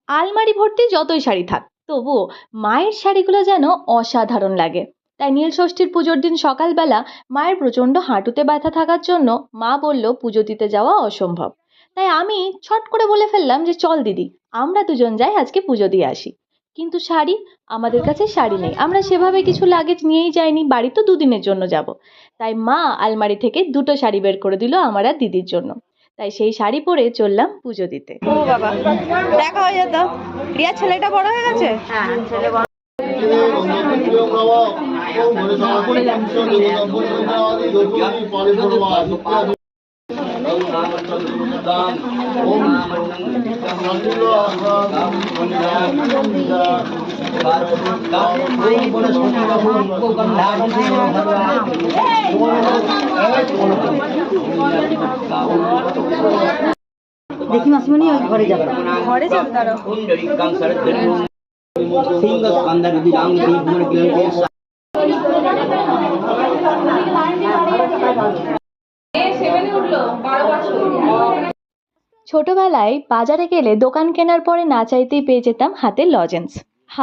আলমারি ভর্তি যতই শাড়ি থাক তবুও মায়ের শাড়িগুলো যেন অসাধারণ লাগে। তাই নীল ষষ্ঠীর পুজোর দিন সকালবেলা মায়ের প্রচণ্ড হাঁটুতে ব্যথা থাকার জন্য মা বলল পুজো দিতে যাওয়া অসম্ভব। তাই আমি ছট করে বলে ফেললাম যে চল দিদি, আমরা দুজন যাই আজকে পুজো দিয়ে আসি। কিন্তু শাড়ি, আমাদের কাছে শাড়ি নেই, আমরা সেভাবে কিছু লাগেজ নিয়েই যাইনি, বাড়ি তো দুদিনের জন্য যাব। তাই মা আলমারি থেকে দুটো শাড়ি বের করে দিল আমার আর দিদির জন্য। তাই সেই শাড়ি পরে চললাম পুজো দিতে। ও বাবা, দেখা হয়ে যেত। রিয়া ছেলেটা বড় হয়ে গেছে। হ্যাঁ, ছেলে বড়। দেখি মাসিমণি ওই ঘরে যাবে, ঘরে যাবে তারা। ছোটবেলায় বাজারে গেলে দোকান কেনার পরে না চাইতেই পেয়ে যেতাম হাতে লজেন্স।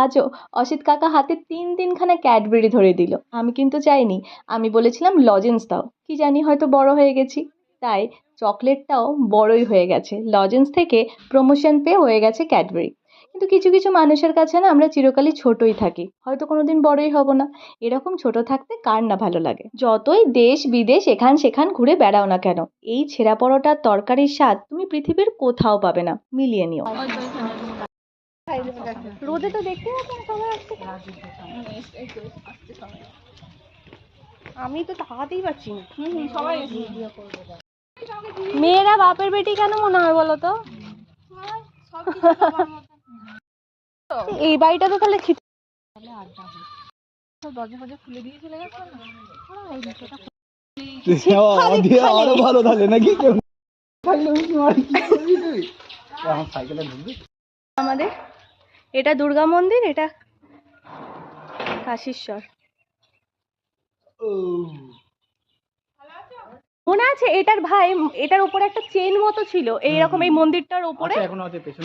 আজও অসিত কাকা হাতে তিনখানা ক্যাডবেরি ধরে দিল, আমি কিন্তু চাইনি, আমি বলেছিলাম লজেন্স দাও। কি জানি হয়তো বড় হয়ে গেছি, তাই চকলেটটাও বড়ই হয়ে গেছে, লজেন্স থেকে প্রমোশন পেয়ে হয়ে গেছে ক্যাডবেরি। কিন্তু কিছু কিছু মানুষের কাছে না আমরা চিরকালই ছোটই থাকি, হয়তো কোনোদিন বড়ই হব না। এরকম ছোট থাকতে কার না ভালো লাগে? যতই দেশ বিদেশ এখান সেখান ঘুরে বেড়াও না কেন, এই ছেঁড়া পরোটার তরকারির স্বাদ তুমি পৃথিবীর কোথাও পাবে না, মিলিয়ে নিও। রোদে তো দেখতে আমি তো তাকাতেই পারছি না। সবাই মেয়েরা বাপের বেটি কেন মনে হয় বলো তো? এই বাড়িটা তো তাহলে দরজা ফরজা খুলে দিয়ে চলে গেছে না? আরো ভালো তাহলে নাকি আমাদের এটা দুর্গা মন্দির, এটা কাশীশ্বর। মনে আছে এটার ভাই, এটার উপরে একটা চেন মতো ছিল এইরকম, এই মন্দিরটার উপরে।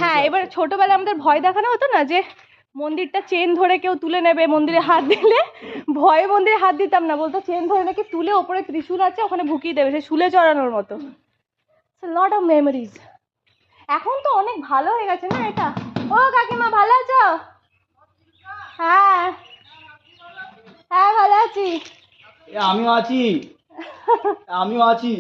হ্যাঁ, এবার ছোটবেলায় আমাদের ভয় দেখানো হতো না যে মন্দিরটা চেন ধরে কেউ তুলে নেবে, মন্দিরে হাত দিলে ভয়ে মন্দিরে হাত দিতাম না, বলতো চেন ধরে নাকি তুলে ওপরে ত্রিশূল আছে ওখানে ঢুকিয়ে দেবে, সে শুলে চড়ানোর মতো। Lot of memories. এখন তো অনেক ভালো হয়ে গেছে না এটা। ও কাকিমা ভালো আছো? হ্যাঁ হ্যাঁ ভালো আছি। আমিও আছি।